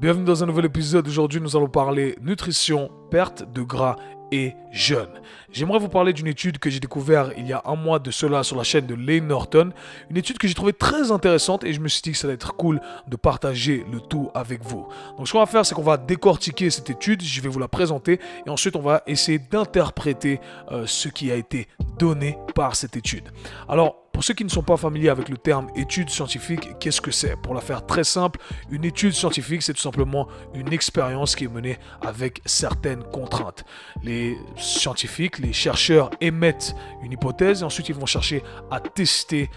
Bienvenue dans un nouvel épisode. Aujourd'hui, nous allons parler nutrition, perte de gras et jeûne. J'aimerais vous parler d'une étude que j'ai découverte il y a un mois de cela sur la chaîne de Layne Norton. Une étude que j'ai trouvée très intéressante et je me suis dit que ça allait être cool de partager le tout avec vous. Donc ce qu'on va faire, c'est qu'on va décortiquer cette étude, je vais vous la présenter et ensuite on va essayer d'interpréter ce qui a été donné par cette étude. Alors, pour ceux qui ne sont pas familiers avec le terme étude scientifique, qu'est-ce que c'est? Pour la faire très simple, une étude scientifique, c'est tout simplement une expérience qui est menée avec certaines contraintes. Les scientifiques, les chercheurs émettent une hypothèse et ensuite ils vont chercher à tester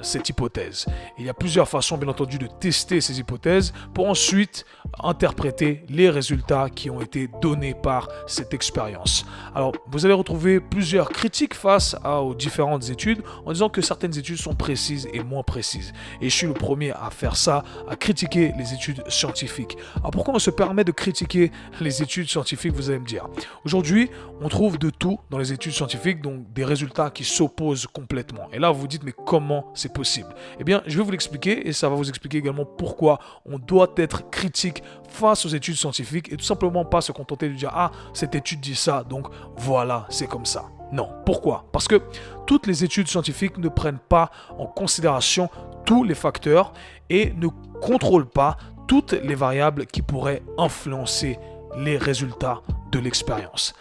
cette hypothèse. Il y a plusieurs façons, bien entendu, de tester ces hypothèses pour ensuite interpréter les résultats qui ont été donnés par cette expérience. Alors, vous allez retrouver plusieurs critiques face aux différentes études en disant que certaines études sont précises et moins précises. Et je suis le premier à faire ça, à critiquer les études scientifiques. Alors pourquoi on se permet de critiquer les études scientifiques, vous allez me dire? Aujourd'hui, on trouve de tout dans les études scientifiques, donc des résultats qui s'opposent complètement. Et là, vous vous dites, mais comment c'est possible? Eh bien, je vais vous l'expliquer et ça va vous expliquer également pourquoi on doit être critique face aux études scientifiques et tout simplement pas se contenter de dire, ah, cette étude dit ça, donc voilà, c'est comme ça. Non. Pourquoi? Parce que toutes les études scientifiques ne prennent pas en considération tous les facteurs et ne contrôlent pas toutes les variables qui pourraient influencer les résultats de l'expérience.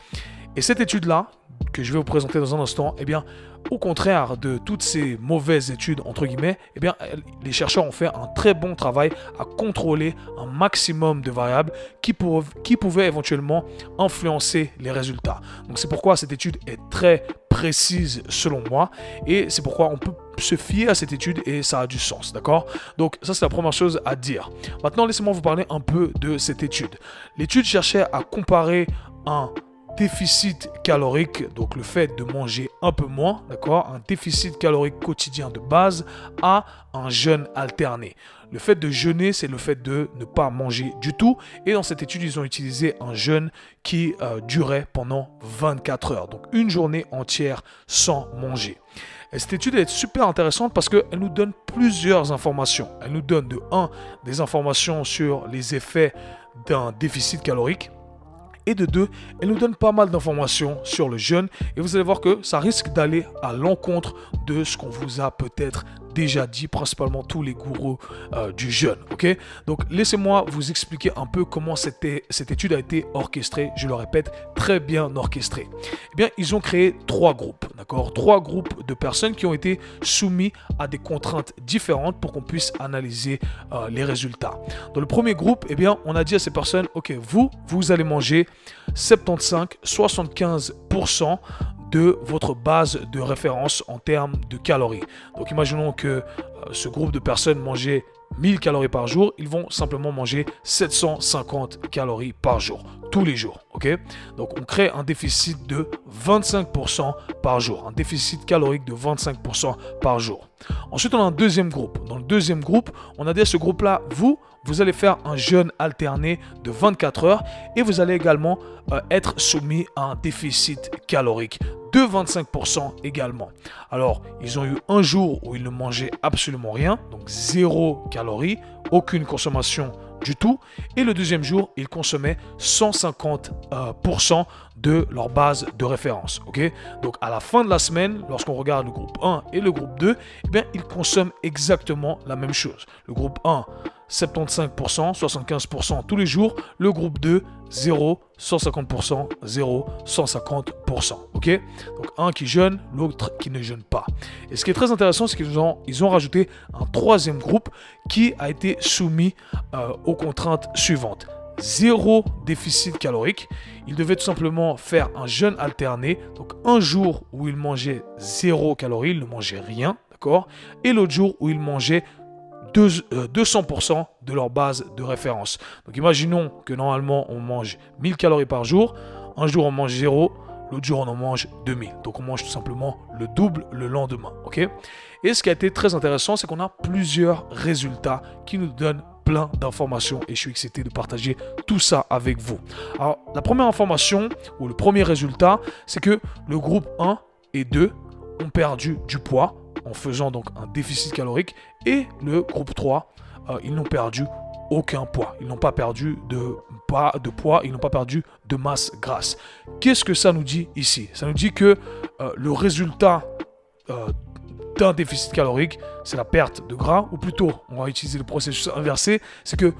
Et cette étude-là, que je vais vous présenter dans un instant, eh bien, au contraire de toutes ces mauvaises études, entre guillemets, eh bien, les chercheurs ont fait un très bon travail à contrôler un maximum de variables qui pouvaient éventuellement influencer les résultats. Donc c'est pourquoi cette étude est très précise selon moi et c'est pourquoi on peut se fier à cette étude et ça a du sens, d'accord? Donc ça c'est la première chose à dire. Maintenant laissez-moi vous parler un peu de cette étude. L'étude cherchait à comparer un déficit calorique, donc le fait de manger un peu moins, d'accord, un déficit calorique quotidien de base à un jeûne alterné. Le fait de jeûner, c'est le fait de ne pas manger du tout. Et dans cette étude, ils ont utilisé un jeûne qui durait pendant 24 heures, donc une journée entière sans manger. Et cette étude est super intéressante parce qu'elle nous donne plusieurs informations. Elle nous donne de 1, des informations sur les effets d'un déficit calorique. Et de 2, elle nous donne pas mal d'informations sur le jeûne et vous allez voir que ça risque d'aller à l'encontre de ce qu'on vous a peut-être déjà dit, principalement tous les gourous du jeûne, ok? Donc laissez-moi vous expliquer un peu comment cette étude a été orchestrée, je le répète, très bien orchestrée. Eh bien, ils ont créé 3 groupes, d'accord? 3 groupes de personnes qui ont été soumis à des contraintes différentes pour qu'on puisse analyser les résultats. Dans le premier groupe, eh bien, on a dit à ces personnes, ok, vous allez manger 75-75% de votre base de référence en termes de calories. Donc imaginons que ce groupe de personnes mangeait 1000 calories par jour, ils vont simplement manger 750 calories par jour, tous les jours, ok? Donc on crée un déficit de 25% par jour, un déficit calorique de 25% par jour. Ensuite, on a un deuxième groupe. Dans le deuxième groupe, on a dit à ce groupe-là, vous allez faire un jeûne alterné de 24 heures et vous allez également être soumis à un déficit calorique de 25% également. Alors, ils ont eu un jour où ils ne mangeaient absolument rien, donc 0 calories, aucune consommation du tout. Et le deuxième jour, ils consommaient 150% de leur base de référence. Okay? Donc, à la fin de la semaine, lorsqu'on regarde le groupe 1 et le groupe 2, eh bien, ils consomment exactement la même chose. Le groupe 1, 75%, 75% tous les jours. Le groupe 2, 0, 150%, 0, 150%. Ok? Donc un qui jeûne, l'autre qui ne jeûne pas. Et ce qui est très intéressant, c'est qu'ils ont rajouté un troisième groupe qui a été soumis aux contraintes suivantes. 0 déficit calorique. Ils devaient tout simplement faire un jeûne alterné. Donc un jour où ils mangeaient 0 calories, ils ne mangeaient rien, d'accord? Et l'autre jour où ils mangeaient 200% de leur base de référence. Donc imaginons que normalement on mange 1000 calories par jour, un jour on mange 0, l'autre jour on en mange 2000. Donc on mange tout simplement le double le lendemain, ok? Et ce qui a été très intéressant, c'est qu'on a plusieurs résultats qui nous donnent plein d'informations et je suis excité de partager tout ça avec vous. Alors la première information ou le premier résultat, c'est que le groupe 1 et 2 ont perdu du poids en faisant donc un déficit calorique et le groupe 3, ils n'ont perdu aucun poids. Ils n'ont pas perdu de poids, ils n'ont pas perdu de masse grasse. Qu'est-ce que ça nous dit ici? Ça nous dit que le résultat d'un déficit calorique, c'est la perte de gras, ou plutôt, on va utiliser le processus inversé, c'est que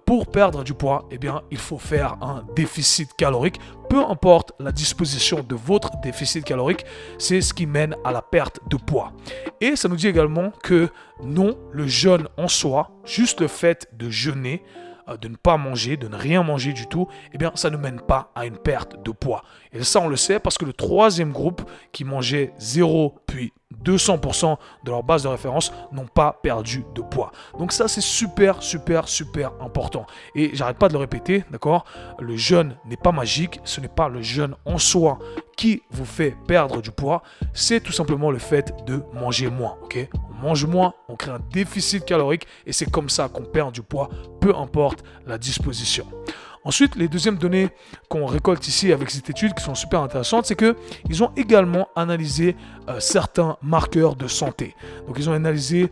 pour perdre du poids, eh bien, il faut faire un déficit calorique. Peu importe la disposition de votre déficit calorique, c'est ce qui mène à la perte de poids. Et ça nous dit également que non, le jeûne en soi, juste le fait de jeûner, de ne pas manger, de ne rien manger du tout, eh bien, ça ne mène pas à une perte de poids. Et ça, on le sait parce que le troisième groupe qui mangeait 0 puis 200% de leur base de référence n'ont pas perdu de poids. Donc ça, c'est super, super, super important. Et j'arrête pas de le répéter, d'accord? Le jeûne n'est pas magique, ce n'est pas le jeûne en soi qui vous fait perdre du poids, c'est tout simplement le fait de manger moins, ok? On mange moins, on crée un déficit calorique et c'est comme ça qu'on perd du poids, peu importe la disposition. Ensuite, les deuxièmes données qu'on récolte ici avec cette étude qui sont super intéressantes, c'est qu'ils ont également analysé certains marqueurs de santé. Donc, ils ont analysé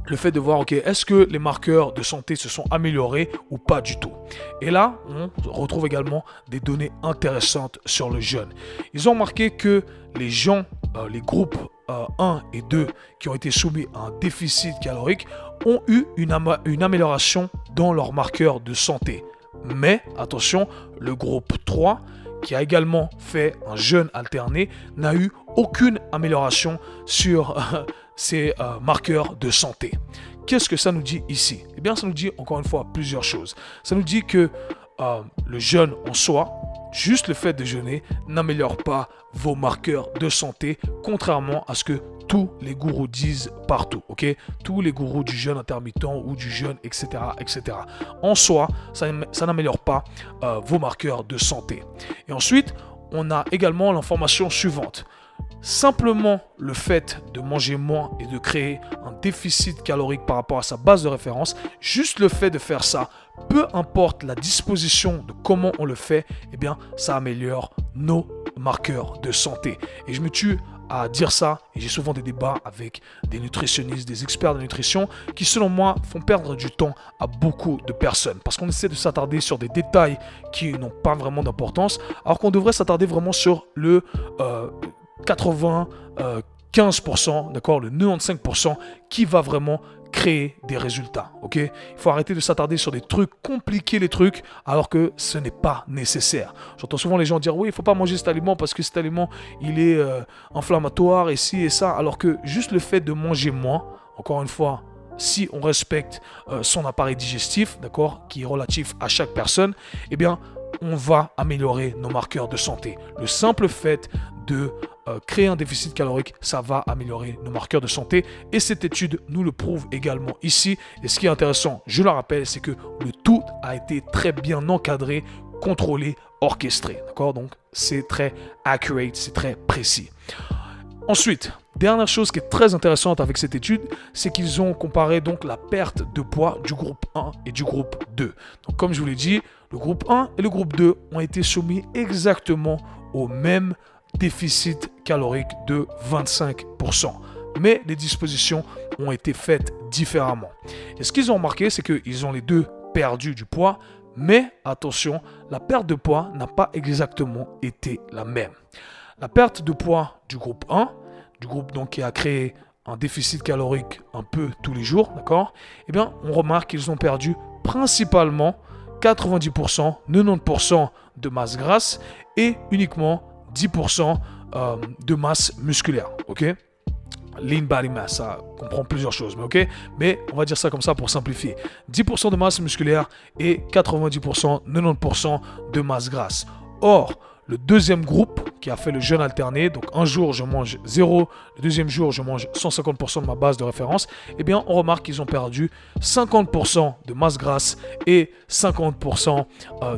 le fait de voir, ok, est-ce que les marqueurs de santé se sont améliorés ou pas du tout. Et là, on retrouve également des données intéressantes sur le jeûne. Ils ont remarqué que les gens, les groupes 1 et 2 qui ont été soumis à un déficit calorique ont eu une amélioration dans leurs marqueurs de santé. Mais, attention, le groupe 3, qui a également fait un jeûne alterné, n'a eu aucune amélioration sur ces marqueurs de santé. Qu'est-ce que ça nous dit ici? Eh bien, ça nous dit encore une fois plusieurs choses. Ça nous dit que le jeûne en soi, juste le fait de jeûner, n'améliore pas vos marqueurs de santé, contrairement à ce que tous les gourous disent partout, ok? Tous les gourous du jeûne intermittent ou du jeûne, etc., etc. En soi, ça n'améliore pas vos marqueurs de santé. Et ensuite, on a également l'information suivante. Simplement le fait de manger moins et de créer un déficit calorique par rapport à sa base de référence, juste le fait de faire ça, peu importe la disposition de comment on le fait, eh bien, ça améliore nos marqueurs de santé. Et je me tue à dire ça, et j'ai souvent des débats avec des nutritionnistes, des experts de nutrition, qui selon moi font perdre du temps à beaucoup de personnes, parce qu'on essaie de s'attarder sur des détails qui n'ont pas vraiment d'importance, alors qu'on devrait s'attarder vraiment sur le 95%, d'accord, le 95% qui va vraiment créer des résultats, ok? Il faut arrêter de s'attarder sur des trucs, compliquer les trucs, alors que ce n'est pas nécessaire. J'entends souvent les gens dire, oui, il ne faut pas manger cet aliment parce que cet aliment, il est inflammatoire et ci et ça, alors que juste le fait de manger moins, encore une fois, si on respecte son appareil digestif, d'accord, qui est relatif à chaque personne, eh bien, on va améliorer nos marqueurs de santé. Le simple fait de créer un déficit calorique, ça va améliorer nos marqueurs de santé. Et cette étude nous le prouve également ici. Et ce qui est intéressant, je le rappelle, c'est que le tout a été très bien encadré, contrôlé, orchestré. D'accord? Donc, c'est très accurate, c'est très précis. Ensuite, dernière chose qui est très intéressante avec cette étude, c'est qu'ils ont comparé donc la perte de poids du groupe 1 et du groupe 2. Donc comme je vous l'ai dit, le groupe 1 et le groupe 2 ont été soumis exactement au même déficit calorique de 25%. Mais les dispositions ont été faites différemment. Et ce qu'ils ont remarqué, c'est qu'ils ont les deux perdu du poids, mais attention, la perte de poids n'a pas exactement été la même. La perte de poids du groupe 1, du groupe donc qui a créé un déficit calorique un peu tous les jours, d'accord? Eh bien, on remarque qu'ils ont perdu principalement 90%, 90% de masse grasse et uniquement 10% de masse musculaire, ok? Lean body mass, ça comprend plusieurs choses, mais ok? Mais on va dire ça comme ça pour simplifier. 10% de masse musculaire et 90%, 90% de masse grasse. Or, le deuxième groupe qui a fait le jeûne alterné, donc un jour je mange 0, le deuxième jour je mange 150% de ma base de référence, eh bien on remarque qu'ils ont perdu 50% de masse grasse et 50%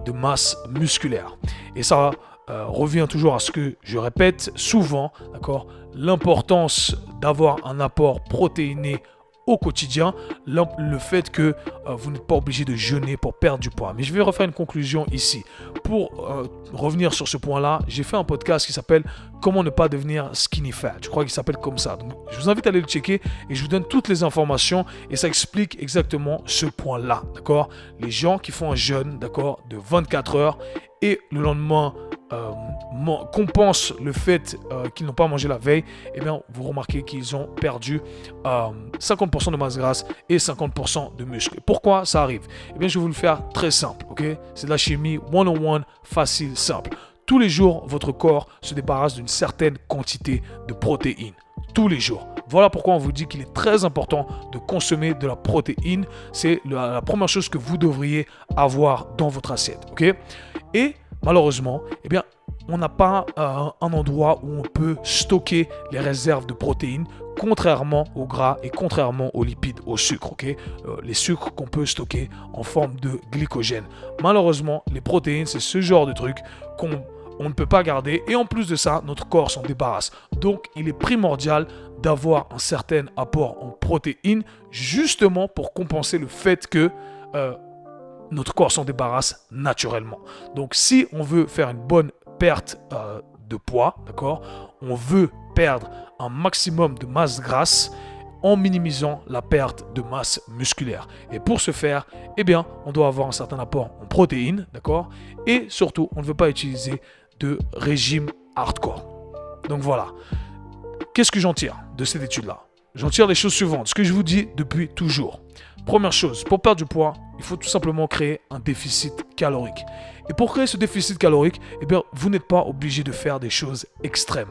de masse musculaire. Et ça revient toujours à ce que je répète souvent, d'accord, l'importance d'avoir un apport protéiné au quotidien, le fait que vous n'êtes pas obligé de jeûner pour perdre du poids. Mais je vais refaire une conclusion ici. Pour revenir sur ce point-là, j'ai fait un podcast qui s'appelle « Comment ne pas devenir skinny fat ». Je crois qu'il s'appelle comme ça. Donc, je vous invite à aller le checker et je vous donne toutes les informations et ça explique exactement ce point-là, d'accord? Les gens qui font un jeûne, d'accord, de 24 heures et le lendemain compensent le fait qu'ils n'ont pas mangé la veille, eh bien, vous remarquez qu'ils ont perdu 50% de masse grasse et 50% de muscle. Pourquoi ça arrive? Eh bien, je vais vous le faire très simple, ok? C'est de la chimie 101, facile, simple. Tous les jours, votre corps se débarrasse d'une certaine quantité de protéines. Tous les jours. Voilà pourquoi on vous dit qu'il est très important de consommer de la protéine. C'est la première chose que vous devriez avoir dans votre assiette, ok? Et malheureusement, eh bien, on n'a pas un endroit où on peut stocker les réserves de protéines, contrairement au gras et contrairement aux lipides, au sucre, ok? Les sucres qu'on peut stocker en forme de glycogène. Malheureusement, les protéines, c'est ce genre de truc qu'on ne peut pas garder. Et en plus de ça, notre corps s'en débarrasse. Donc, il est primordial d'avoir un certain apport en protéines, justement pour compenser le fait que notre corps s'en débarrasse naturellement. Donc, si on veut faire une bonne perte de poids, d'accord, on veut perdre un maximum de masse grasse en minimisant la perte de masse musculaire. Et pour ce faire, eh bien, on doit avoir un certain apport en protéines, d'accord, et surtout, on ne veut pas utiliser de régime hardcore. Donc voilà. Qu'est-ce que j'en tire de cette étude-là? J'en tire les choses suivantes, ce que je vous dis depuis toujours. Première chose, pour perdre du poids, il faut tout simplement créer un déficit calorique. Et pour créer ce déficit calorique, eh bien, vous n'êtes pas obligé de faire des choses extrêmes.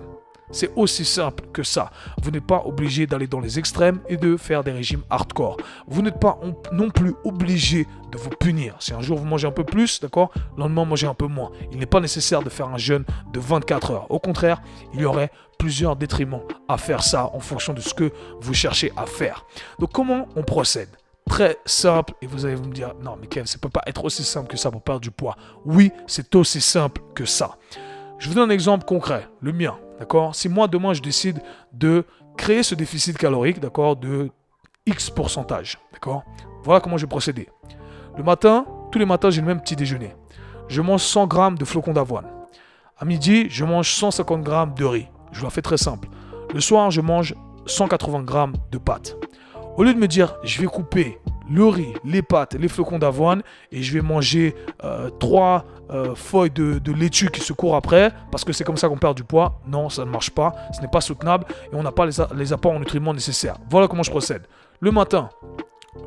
C'est aussi simple que ça. Vous n'êtes pas obligé d'aller dans les extrêmes et de faire des régimes hardcore. Vous n'êtes pas non plus obligé de vous punir. Si un jour vous mangez un peu plus, d'accord, le lendemain mangez un peu moins. Il n'est pas nécessaire de faire un jeûne de 24 heures. Au contraire, il y aurait plusieurs détriments à faire ça en fonction de ce que vous cherchez à faire. Donc comment on procède? Très simple, et vous allez me dire, non mais Kev, ça ne peut pas être aussi simple que ça pour perdre du poids. Oui, c'est aussi simple que ça. Je vous donne un exemple concret, le mien, d'accord? Si moi, demain, je décide de créer ce déficit calorique, d'accord, de X pourcentage, d'accord? Voilà comment je vais procéder. Le matin, tous les matins, j'ai le même petit déjeuner. Je mange 100 grammes de flocons d'avoine. À midi, je mange 150 grammes de riz. Je la fais très simple. Le soir, je mange 180 grammes de pâtes. Au lieu de me dire, je vais couper le riz, les pâtes, les flocons d'avoine et je vais manger 3 feuilles de laitue qui se courent après parce que c'est comme ça qu'on perd du poids. Non, ça ne marche pas, ce n'est pas soutenable et on n'a pas les apports en nutriments nécessaires. Voilà comment je procède. Le matin,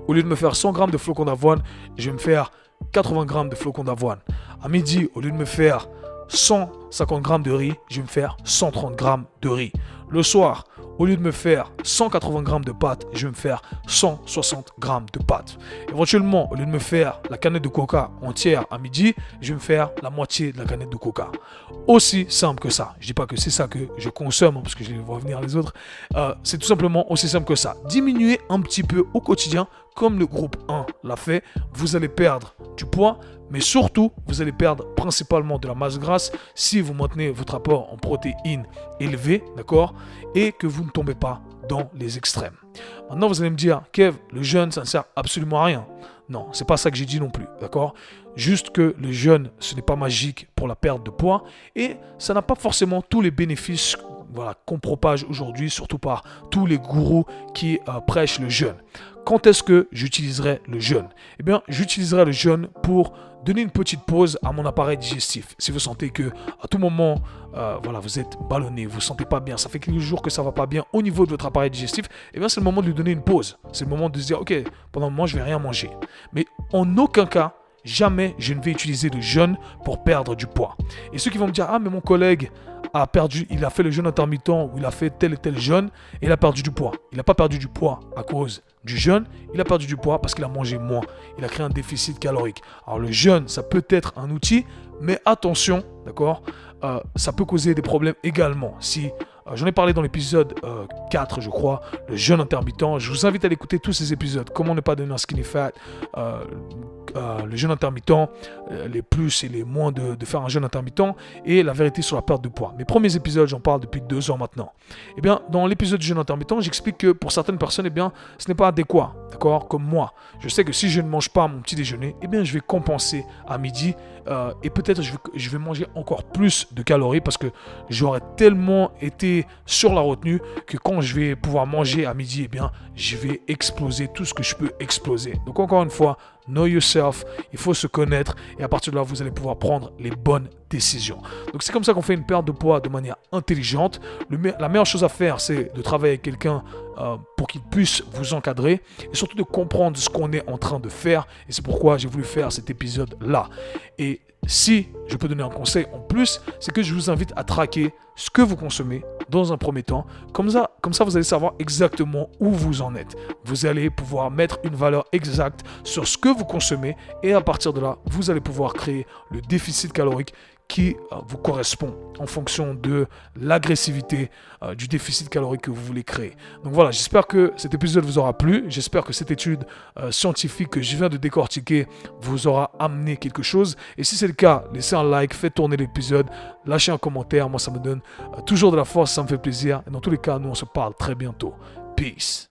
au lieu de me faire 100 grammes de flocons d'avoine, je vais me faire 80 grammes de flocons d'avoine. À midi, au lieu de me faire 150 grammes de riz, je vais me faire 130 grammes de riz. Le soir, au lieu de me faire 180 grammes de pâtes, je vais me faire 160 grammes de pâtes. Éventuellement, au lieu de me faire la canette de coca entière à midi, je vais me faire la moitié de la canette de coca. Aussi simple que ça. Je ne dis pas que c'est ça que je consomme, parce que je vais voir venir les autres. C'est tout simplement aussi simple que ça. Diminuez un petit peu au quotidien, comme le groupe 1 l'a fait. Vous allez perdre du poids, mais surtout, vous allez perdre principalement de la masse grasse si vous maintenez votre apport en protéines élevé, d'accord, et que vous ne tombez pas dans les extrêmes. Maintenant, vous allez me dire, Kev, le jeûne, ça ne sert absolument à rien. Non, c'est pas ça que j'ai dit non plus, d'accord? Juste que le jeûne, ce n'est pas magique pour la perte de poids et ça n'a pas forcément tous les bénéfices, voilà, qu'on propage aujourd'hui, surtout par tous les gourous qui prêchent le jeûne. Quand est-ce que j'utiliserai le jeûne? Eh bien, j'utiliserai le jeûne pour donner une petite pause à mon appareil digestif. Si vous sentez que à tout moment, voilà, vous êtes ballonné, vous ne vous sentez pas bien, ça fait quelques jours que ça ne va pas bien au niveau de votre appareil digestif, eh bien, c'est le moment de lui donner une pause. C'est le moment de se dire, ok, pendant un moment, je ne vais rien manger. Mais en aucun cas, jamais je ne vais utiliser le jeûne pour perdre du poids. Et ceux qui vont me dire, ah, mais mon collègue il a fait le jeûne intermittent ou il a fait tel et tel jeûne et il a perdu du poids. Il n'a pas perdu du poids à cause du jeûne, il a perdu du poids parce qu'il a mangé moins. Il a créé un déficit calorique. Alors le jeûne, ça peut être un outil, mais attention, d'accord, ça peut causer des problèmes également. Si j'en ai parlé dans l'épisode 4, je crois, le jeûne intermittent. Je vous invite à écouter tous ces épisodes. Comment ne pas devenir skinny fat, le jeûne intermittent, les plus et les moins de faire un jeûne intermittent, et la vérité sur la perte de poids. Mes premiers épisodes, j'en parle depuis 2 ans maintenant. Eh bien, dans l'épisode du jeûne intermittent, j'explique que pour certaines personnes, eh bien, ce n'est pas adéquat, d'accord? Comme moi, je sais que si je ne mange pas mon petit déjeuner, eh bien, je vais compenser à midi et peut-être je vais manger encore plus de calories parce que j'aurais tellement été sur la retenue que quand je vais pouvoir manger à midi, eh bien, je vais exploser tout ce que je peux exploser. Donc encore une fois, know yourself, il faut se connaître et à partir de là, vous allez pouvoir prendre les bonnes décisions. Donc c'est comme ça qu'on fait une perte de poids de manière intelligente. La meilleure chose à faire, c'est de travailler avec quelqu'un pour qu'il puisse vous encadrer et surtout de comprendre ce qu'on est en train de faire. Et c'est pourquoi j'ai voulu faire cet épisode-là. Et si je peux donner un conseil en plus, c'est que je vous invite à traquer ce que vous consommez dans un premier temps. Comme ça, vous allez savoir exactement où vous en êtes. Vous allez pouvoir mettre une valeur exacte sur ce que vous consommez et à partir de là, vous allez pouvoir créer le déficit calorique qui vous correspond en fonction de l'agressivité du déficit calorique que vous voulez créer. Donc voilà, j'espère que cet épisode vous aura plu. J'espère que cette étude scientifique que je viens de décortiquer vous aura amené quelque chose. Et si c'est le cas, laissez un like, faites tourner l'épisode, lâchez un commentaire. Moi, ça me donne toujours de la force, ça me fait plaisir. Et dans tous les cas, nous, on se parle très bientôt. Peace.